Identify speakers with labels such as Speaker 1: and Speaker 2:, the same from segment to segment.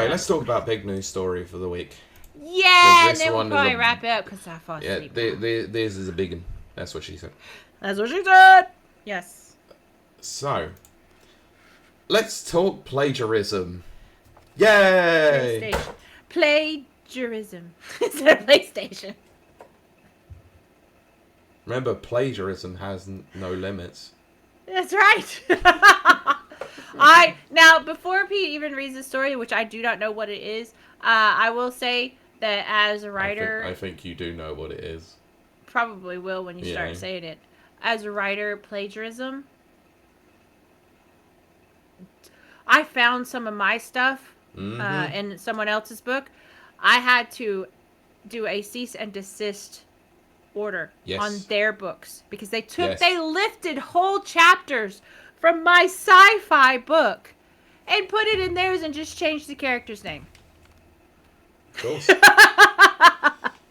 Speaker 1: Anyway, let's talk about big news story for the week.
Speaker 2: Yeah, and then we'll probably wrap it up because I fall asleep.
Speaker 1: Yeah, this is a big one. That's what she said.
Speaker 2: That's what she said. Yes.
Speaker 1: So, let's talk plagiarism. Yay!
Speaker 2: Plagiarism. Instead of PlayStation.
Speaker 1: Remember, plagiarism has no limits.
Speaker 2: That's right. Now, before Pete even reads the story, which I do not know what it is, I will say that as a writer...
Speaker 1: I think you do know what it is.
Speaker 2: Probably will when you start saying it. As a writer, plagiarism... I found some of my stuff in someone else's book. I had to do a cease and desist order on their books because they lifted whole chapters from my sci-fi book and put it in theirs and just changed the character's name.
Speaker 1: Of course.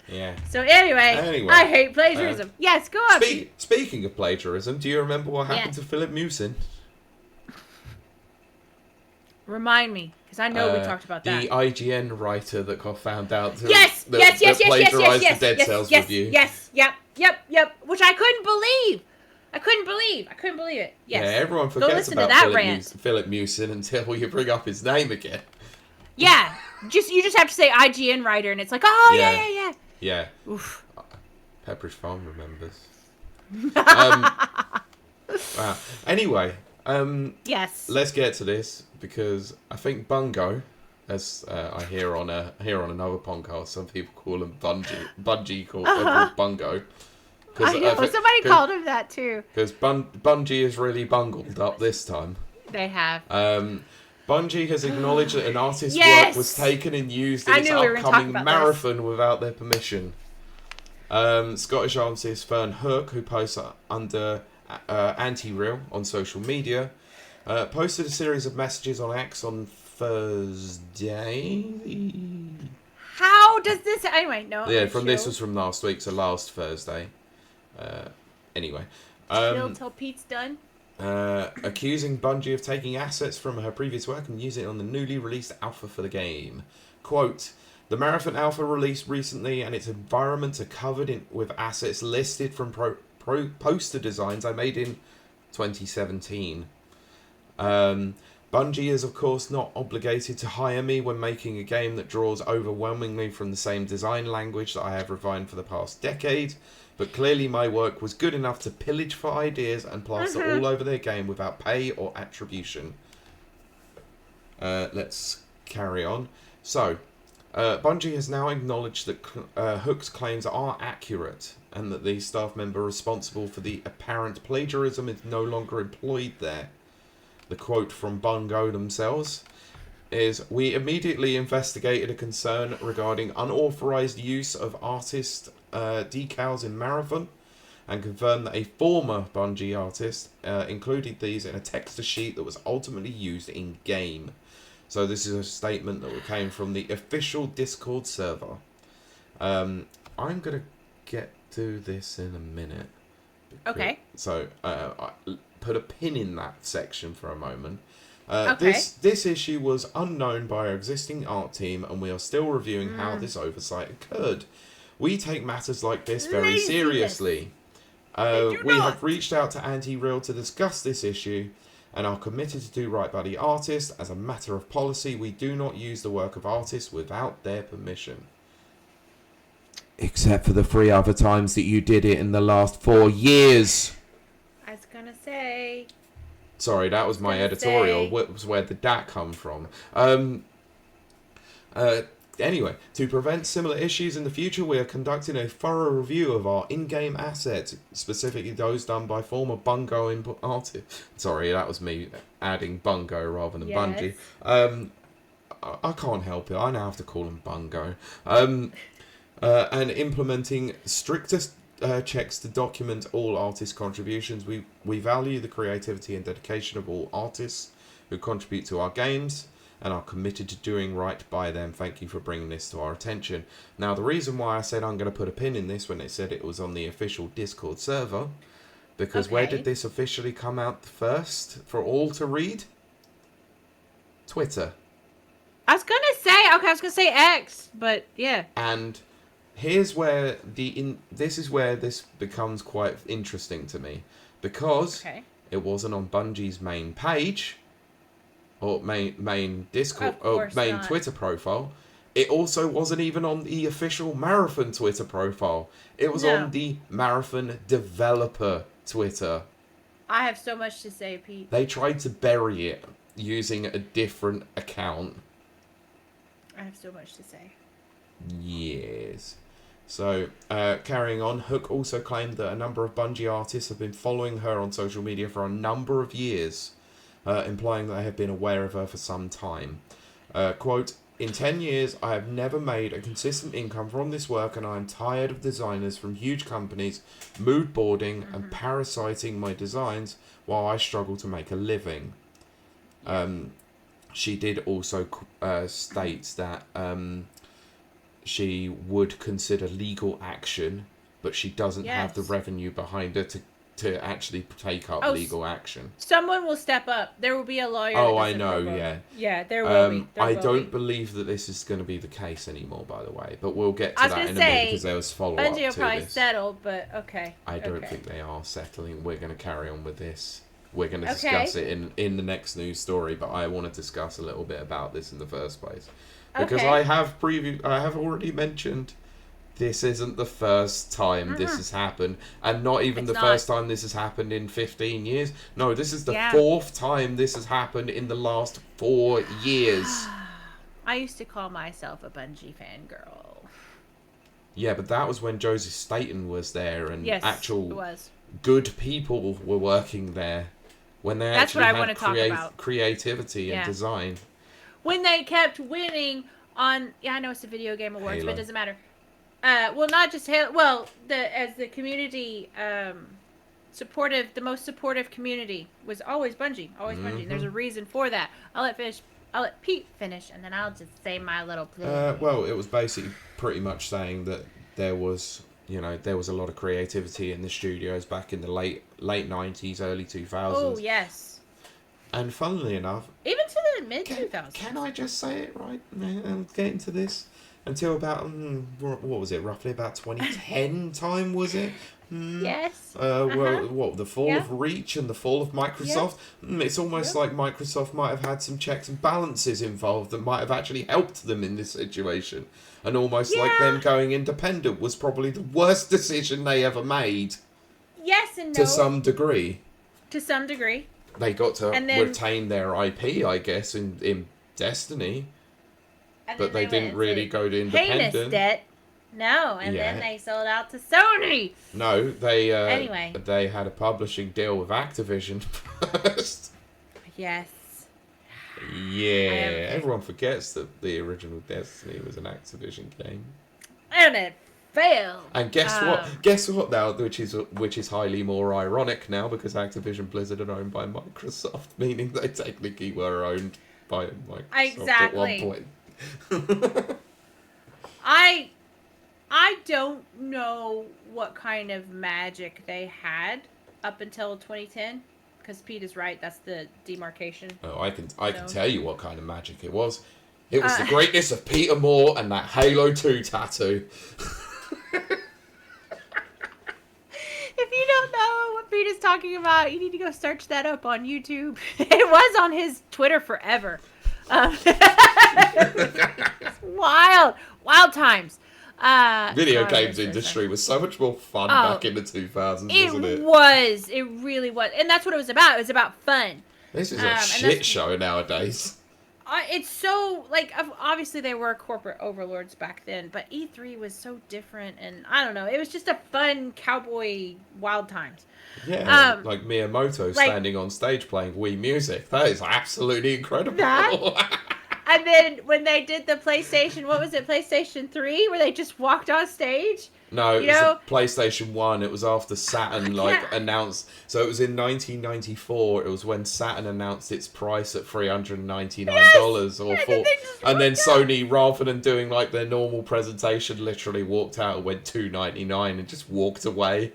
Speaker 1: Yeah.
Speaker 2: So anyway, I hate plagiarism. Yes, go on.
Speaker 1: Speaking of plagiarism, do you remember what happened to Philip Musin?
Speaker 2: Remind me, because I know we talked about that.
Speaker 1: The IGN writer that got found out to
Speaker 2: yes,
Speaker 1: plagiarized the Dead Cells review.
Speaker 2: Yep. Which I couldn't believe. I couldn't believe it. Yes.
Speaker 1: Yeah, everyone forgets about Philip Musin until you bring up his name again.
Speaker 2: Yeah, you just have to say IGN writer, and it's like, oh yeah.
Speaker 1: Yeah.
Speaker 2: Oof.
Speaker 1: Pepperidge Farm remembers. Wow. Anyway.
Speaker 2: Yes.
Speaker 1: Let's get to this because I think Bungo, as I hear on another podcast, some people call him Bungie. Bungie called Bungo.
Speaker 2: I know somebody called him that too.
Speaker 1: Because Bungie is really bungled up this time.
Speaker 2: They have.
Speaker 1: Bungie has acknowledged that an artist's work was taken and used in its upcoming marathon without their permission. Scottish artist Fern Hook, who posts under Antireal on social media, posted a series of messages on X on Thursday.
Speaker 2: How does this... Anyway, no.
Speaker 1: Yeah, this was from last week, so last Thursday. Anyway.
Speaker 2: Till Pete's done.
Speaker 1: Accusing Bungie of taking assets from her previous work and using it on the newly released alpha for the game. Quote, the Marathon alpha released recently and its environments are covered with assets listed from poster designs I made in 2017. Bungie is of course not obligated to hire me when making a game that draws overwhelmingly from the same design language that I have refined for the past decade, but clearly my work was good enough to pillage for ideas and plaster all over their game without pay or attribution. Let's carry on. So, Bungie has now acknowledged that Hook's claims are accurate and that the staff member responsible for the apparent plagiarism is no longer employed there. The quote from Bungo themselves is, we immediately investigated a concern regarding unauthorized use of artist decals in Marathon and confirmed that a former Bungie artist included these in a texture sheet that was ultimately used in-game. So this is a statement that came from the official Discord server. I'm going to get to this in a minute.
Speaker 2: Okay.
Speaker 1: So I put a pin in that section for a moment. This issue was unknown by our existing art team, and we are still reviewing how this oversight occurred. We take matters like this very seriously. We have reached out to Antireal to discuss this issue and are committed to do right by the artist. As a matter of policy, we do not use the work of artists without their permission. Except for the 3 other times that you did it in the last 4 years.
Speaker 2: I was gonna say...
Speaker 1: Sorry, that was my editorial. Where did that come from? Anyway, to prevent similar issues in the future, we are conducting a thorough review of our in-game assets, specifically those done by former Bungo artists. Sorry, that was me adding Bungo rather than Bungie. I can't help it. I now have to call them Bungo. And implementing strictest checks to document all artist contributions. We value the creativity and dedication of all artists who contribute to our games and are committed to doing right by them. Thank you for bringing this to our attention. Now, the reason why I said I'm going to put a pin in this when it said it was on the official Discord server, because where did this officially come out first for all to read? Twitter.
Speaker 2: I was gonna say X, but yeah.
Speaker 1: And here's where this is where this becomes quite interesting to me, because it wasn't on Bungie's main page or main Discord or main Twitter profile. It also wasn't even on the official Marathon Twitter profile. It was on the Marathon developer Twitter.
Speaker 2: I have so much to say, Pete.
Speaker 1: They tried to bury it using a different account.
Speaker 2: I have so much to say.
Speaker 1: Yes. So, carrying on, Hook also claimed that a number of Bungie artists have been following her on social media for a number of years, implying that they have been aware of her for some time. Quote, "In 10 years, I have never made a consistent income from this work, and I am tired of designers from huge companies mood boarding and parasiting my designs while I struggle to make a living." She did also state that she would consider legal action, but she doesn't have the revenue behind her to actually take up legal action.
Speaker 2: Someone will step up. There will be a lawyer.
Speaker 1: Oh, I know, yeah.
Speaker 2: Yeah, there will be.
Speaker 1: I don't believe that this is going to be the case anymore, by the way, but we'll get to that in a minute because there was follow-up to this.
Speaker 2: Bungie will probably settle, but okay.
Speaker 1: I don't think they are settling. We're going to carry on with this. We're going to discuss it in the next news story, but I want to discuss a little bit about this in the first place. Because I have already mentioned this isn't the first time this has happened, and not even the first time this has happened in 15 years. No, this is the fourth time this has happened in the last 4 years.
Speaker 2: I used to call myself a Bungie fangirl.
Speaker 1: Yeah, but that was when Joseph Staten was there, and actual
Speaker 2: it was.
Speaker 1: Good people were working there. When they actually had creativity and design.
Speaker 2: When they kept winning on, I know it's a video game awards, Halo. But it doesn't matter. Well, not just Halo. Well, as the community supportive, the most supportive community was always Bungie, Bungie. There's a reason for that. I'll let Pete finish, and then I'll just say my little play.
Speaker 1: Well, it was basically pretty much saying that there was a lot of creativity in the studios back in the late 90s, early 2000s.
Speaker 2: Oh, yes.
Speaker 1: And funnily enough...
Speaker 2: Even to the mid-2000s.
Speaker 1: Can I just say it right? I'm getting to this. Until about, what was it, roughly about 2010 time, was it?
Speaker 2: Yes.
Speaker 1: Well, the fall of Reach and the fall of Microsoft. It's almost like Microsoft might have had some checks and balances involved that might have actually helped them in this situation. And almost like them going independent was probably the worst decision they ever made.
Speaker 2: Yes and no.
Speaker 1: To some degree.
Speaker 2: To some degree.
Speaker 1: They got to retain their IP, I guess, in Destiny. But they didn't really go to independent.
Speaker 2: Heinous debt. No, and then they sold out to Sony.
Speaker 1: No, they had a publishing deal with Activision first.
Speaker 2: Yes.
Speaker 1: Yeah, everyone forgets that the original Destiny was an Activision game.
Speaker 2: And it failed.
Speaker 1: And guess what? Guess what now? Which is highly more ironic now, because Activision Blizzard are owned by Microsoft, meaning they technically were owned by Microsoft at one point.
Speaker 2: I don't know what kind of magic they had up until 2010, because Pete is right. That's the demarcation.
Speaker 1: Oh, I can tell you what kind of magic it was. It was the greatness of Peter Moore and that Halo 2 tattoo.
Speaker 2: If you don't know what Pete is talking about, you need to go search that up on YouTube. It was on his Twitter forever. It's wild times.
Speaker 1: Video games industry was so much more fun back in the 2000s, wasn't it?
Speaker 2: It really was. And that's what it was about. It was about fun.
Speaker 1: This is a shit show nowadays.
Speaker 2: It's so, obviously they were corporate overlords back then, but E3 was so different, and I don't know. It was just a fun cowboy wild times.
Speaker 1: Yeah, like Miyamoto standing on stage playing Wii music. That is absolutely incredible.
Speaker 2: And then when they did the PlayStation, what was it, PlayStation 3, where they just walked on stage?
Speaker 1: No, it was PlayStation 1. It was after Saturn announced. So it was in 1994. It was when Saturn announced its price at $399 and then Sony, rather than doing their normal presentation, literally walked out and went $299 and just walked away.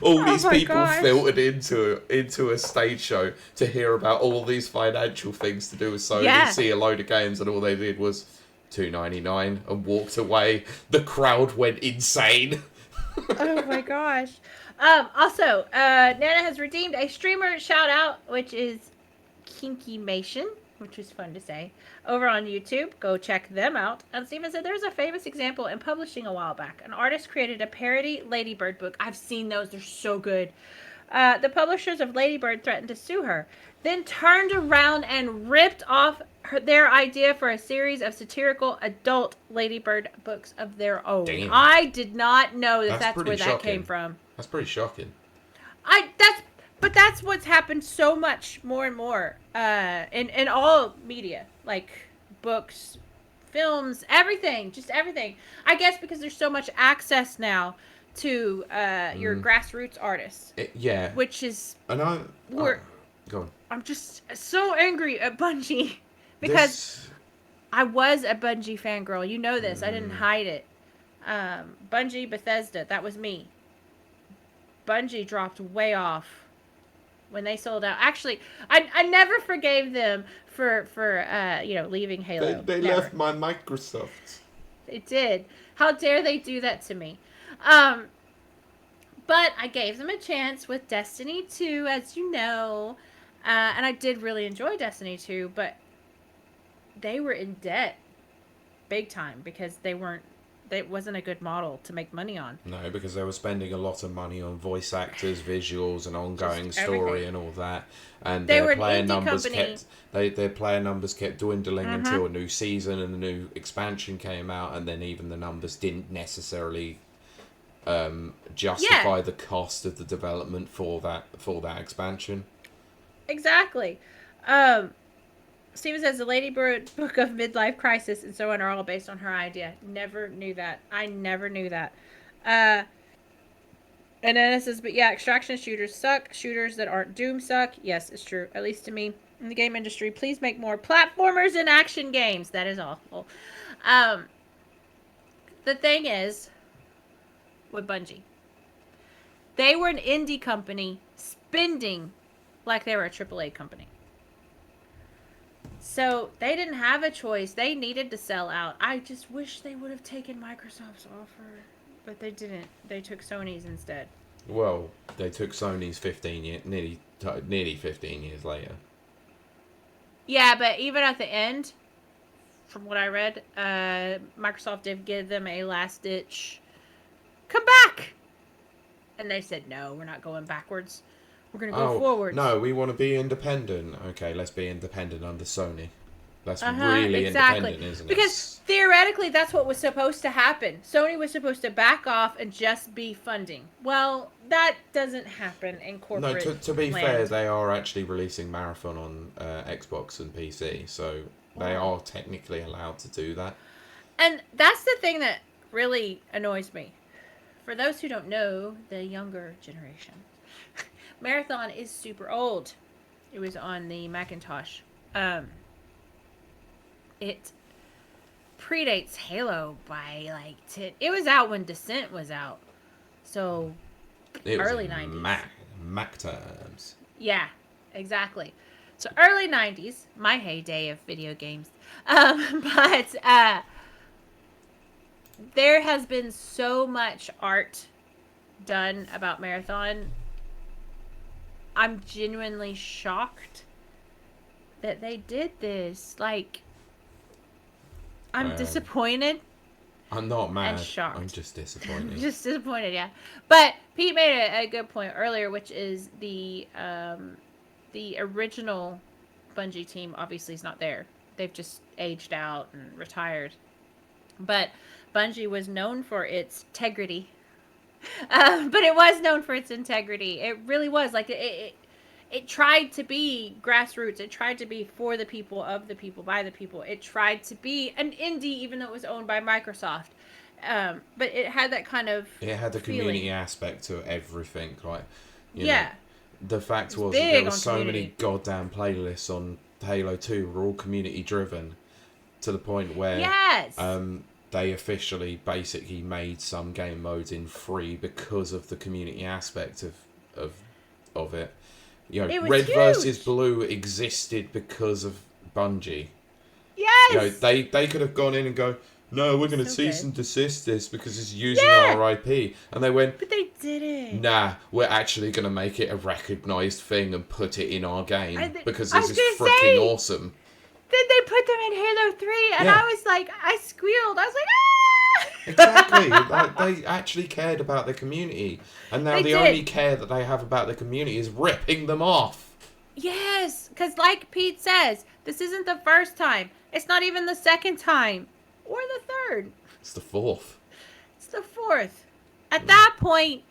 Speaker 1: all these people
Speaker 2: gosh.
Speaker 1: filtered into a stage show to hear about all these financial things to do with Sony,
Speaker 2: Yeah.
Speaker 1: see a load of games, and all they did was $2.99 and walked away. The crowd went insane.
Speaker 2: Oh my gosh. Also, Nana has redeemed a streamer shout out, which is Kinkymation, which is fun to say, over on YouTube. Go check them out. And Steven said there's a famous example in publishing a while back. An artist created a parody Ladybird book. I've seen those. They're so good. The publishers of Ladybird threatened to sue her, then turned around and ripped off their idea for a series of satirical adult Ladybird books of their own.
Speaker 1: Damn.
Speaker 2: I did not know that's where
Speaker 1: shocking.
Speaker 2: that came from.
Speaker 1: That's pretty shocking.
Speaker 2: But that's what's happened so much more and more in all media, like books, films, everything, just everything. I guess because there's so much access now to your grassroots artists.
Speaker 1: Yeah.
Speaker 2: Which is...
Speaker 1: Go on.
Speaker 2: I'm just so angry at Bungie. Because I was a Bungie fangirl. You know this. I didn't hide it. Bungie, Bethesda. That was me. Bungie dropped way off when they sold out. Actually, I never forgave them for leaving Halo.
Speaker 1: They left my Microsoft.
Speaker 2: They did. How dare they do that to me? But I gave them a chance with Destiny 2, as you know. And I did really enjoy Destiny 2, but they were in debt big time because it wasn't a good model to make money on.
Speaker 1: No, because they were spending a lot of money on voice actors, visuals, and ongoing story and all that. And their player numbers kept dwindling until a new season and a new expansion came out, and then even the numbers didn't necessarily justify the cost of the development for that expansion.
Speaker 2: Exactly. Steven says the Ladybird book of midlife crisis and so on are all based on her idea. Never knew that. I never knew that. And then it says, but yeah, extraction shooters suck. Shooters that aren't Doom suck. Yes, it's true. At least to me. In the game industry, please make more platformers and action games. That is awful. The thing is, with Bungie, they were an indie company spending like they were a AAA company. So they didn't have a choice. They needed to sell out. I just wish they would have taken Microsoft's offer, but they didn't. They took Sony's instead.
Speaker 1: Well, they took Sony's nearly 15 years later.
Speaker 2: Yeah, but even at the end, from what I read, Microsoft did give them a last-ditch, come back! And they said, no, we're not going backwards. We're going to go forward.
Speaker 1: No, we want to be independent. Okay, let's be independent under Sony. That's really independent, isn't it?
Speaker 2: Because theoretically, that's what was supposed to happen. Sony was supposed to back off and just be funding. Well, that doesn't happen in corporate
Speaker 1: No, to be fair, they are actually releasing Marathon on Xbox and PC, so they are technically allowed to do that.
Speaker 2: And that's the thing that really annoys me. For those who don't know, the younger generation, Marathon is super old. It was on the Macintosh. It predates Halo by like 10. It was out when Descent was out. So
Speaker 1: it was
Speaker 2: early 90s.
Speaker 1: Mac terms.
Speaker 2: Yeah, exactly. So early 90s, my heyday of video games. But there has been so much art done about Marathon. I'm genuinely shocked that they did this. Like, I'm disappointed.
Speaker 1: I'm not mad.
Speaker 2: And shocked.
Speaker 1: I'm just disappointed.
Speaker 2: Just disappointed, yeah. But Pete made a good point earlier, which is the original Bungie team obviously is not there. They've just aged out and retired. But Bungie was known for its integrity. But it was known for its integrity. It really was. Like, it tried to be grassroots. It tried to be for the people, of the people, by the people. It tried to be an indie, even though it was owned by Microsoft. But it had that kind of
Speaker 1: It had the
Speaker 2: feeling.
Speaker 1: community aspect to everything. Like, you
Speaker 2: yeah.
Speaker 1: know, the fact was that there were so many goddamn playlists on Halo 2 were all community driven, to the point where
Speaker 2: yes.
Speaker 1: they officially basically made some game modes in free because of the community aspect of it. You know,
Speaker 2: it was
Speaker 1: Red
Speaker 2: huge.
Speaker 1: versus Blue existed because of Bungie.
Speaker 2: Yes.
Speaker 1: You know, they could have gone in and go, no, we're going to cease and desist this because it's using our IP. And they went,
Speaker 2: but they didn't.
Speaker 1: Nah, we're actually going to make it a recognised thing and put it in our game because this is freaking awesome.
Speaker 2: Then they put them in Halo 3 and I was like, I squealed. I was like, ah!
Speaker 1: Exactly. Like, they actually cared about their community. And now the only care that they have about their community is ripping them off.
Speaker 2: Yes, because like Pete says, this isn't the first time. It's not even the second time. Or the third.
Speaker 1: It's the fourth.
Speaker 2: It's the fourth. At that point,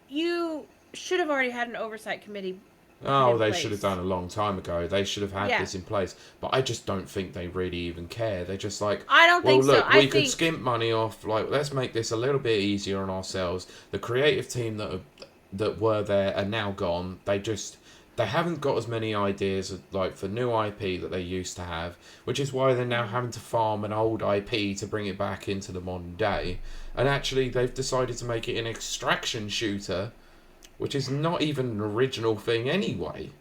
Speaker 2: you should have already had an oversight committee.
Speaker 1: Oh, they should have done a long time ago. They should have had this in place. But I just don't think they really even care. They're just like,
Speaker 2: I don't think so.
Speaker 1: Look, we could skimp money off. Like, let's make this a little bit easier on ourselves. The creative team that were there are now gone. They haven't got as many ideas like for new IP that they used to have, which is why they're now having to farm an old IP to bring it back into the modern day. And actually, they've decided to make it an extraction shooter, which is not even an original thing anyway.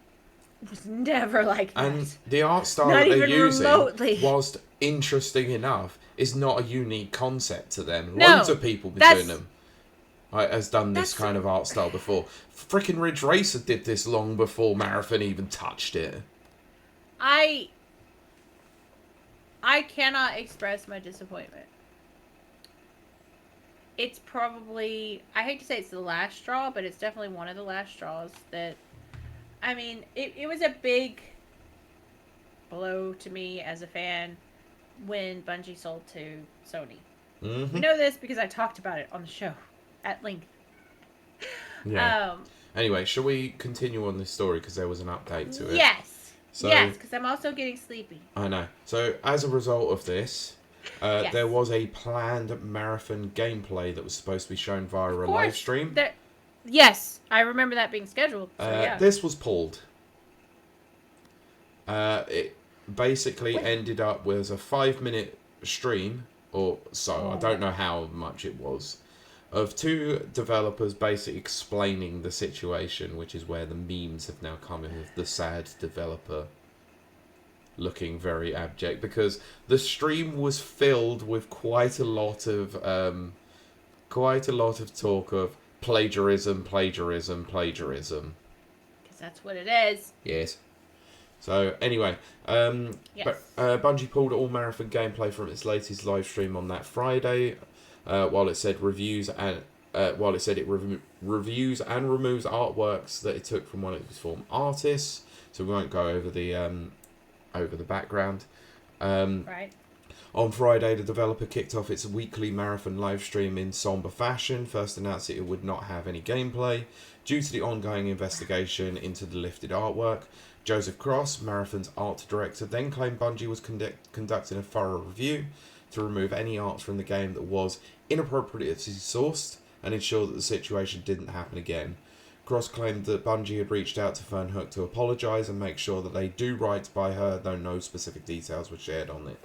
Speaker 2: It was never like that.
Speaker 1: And the art style that they're using, whilst interesting enough, is not a unique concept to them. Loads of people doing them. Has done this kind of art style before. Frickin' Ridge Racer did this long before Marathon even touched it.
Speaker 2: I cannot express my disappointment. It's probably, I hate to say it's the last straw, but it's definitely one of the last straws that, I mean, it was a big blow to me as a fan when Bungie sold to Sony. Mm-hmm. We know this because I talked about it on the show at length.
Speaker 1: Yeah. Anyway, shall we continue on this story because there was an update to it?
Speaker 2: Yes. Yes, because I'm also getting sleepy.
Speaker 1: I know. So, as a result of this, there was a planned marathon gameplay that was supposed to be shown via a live stream.
Speaker 2: Yes, I remember that being scheduled. So
Speaker 1: this was pulled. It basically ended up with a 5-minute stream, or so, I don't know how much it was, of 2 developers basically explaining the situation, which is where the memes have now come in with the sad developer looking very abject, because the stream was filled with quite a lot of talk of plagiarism. Because
Speaker 2: that's what it is.
Speaker 1: Yes. So anyway, Bungie pulled all marathon gameplay from its latest live stream on that Friday. While it said reviews and reviews and removes artworks that it took from one of its former artists, so we won't go over the background.
Speaker 2: Right.
Speaker 1: On Friday, the developer kicked off its weekly marathon live stream in somber fashion. First announced it would not have any gameplay due to the ongoing investigation into the lifted artwork. Joseph Cross, Marathon's art director, then claimed Bungie was conducting a thorough review to remove any art from the game that was inappropriately sourced and ensure that the situation didn't happen again. Cross claimed that Bungie had reached out to Fernhook to apologise and make sure that they do right by her, though no specific details were shared on it.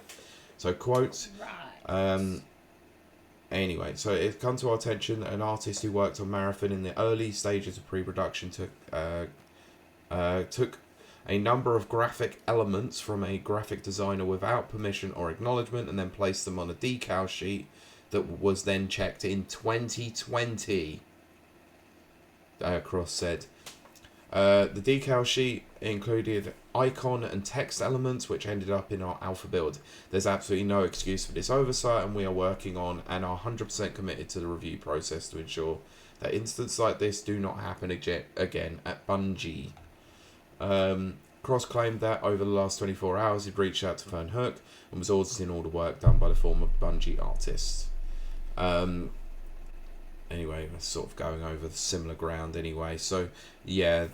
Speaker 1: So, quote, anyway, so it's come to our attention that an artist who worked on Marathon in the early stages of pre-production took a number of graphic elements from a graphic designer without permission or acknowledgement and then placed them on a decal sheet that was then checked in 2020, Cross said. The decal sheet included icon and text elements which ended up in our alpha build. There's absolutely no excuse for this oversight, and we are working on and are 100% committed to the review process to ensure that incidents like this do not happen again at Bungie. Cross claimed that over the last 24 hours he'd reached out to Fernhook and was auditing all the work done by the former Bungie artists. Anyway, that's sort of going over the similar ground anyway. So, yeah,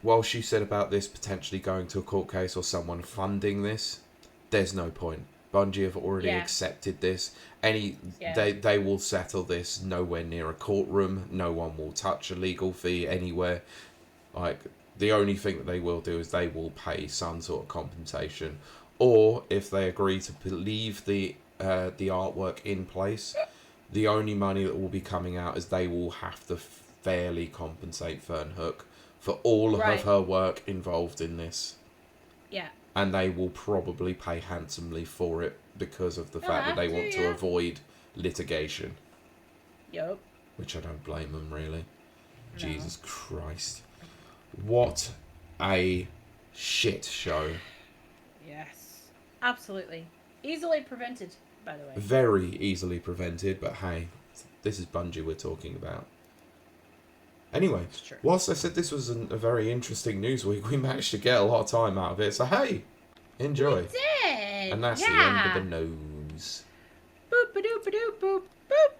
Speaker 1: while she said about this potentially going to a court case or someone funding this, there's no point. Bungie have already accepted this. They will settle this nowhere near a courtroom. No one will touch a legal fee anywhere. Like, the only thing that they will do is they will pay some sort of compensation. Or, if they agree to leave the the artwork in place. The only money that will be coming out is they will have to fairly compensate Fernhook for all of her work involved in this.
Speaker 2: Yeah.
Speaker 1: And they will probably pay handsomely for it because of the fact that they want to avoid litigation.
Speaker 2: Yep.
Speaker 1: Which I don't blame them, really. No. Jesus Christ. What a shit show.
Speaker 2: Yes. Absolutely. Easily prevented, by the way.
Speaker 1: Very easily prevented, but hey, this is Bungie we're talking about. Anyway, whilst I said this was a very interesting news week, we managed to get a lot of time out of it. So hey, enjoy.
Speaker 2: We did.
Speaker 1: And that's the end of the news.
Speaker 2: Boop-a-doop-a-doop, boop, boop.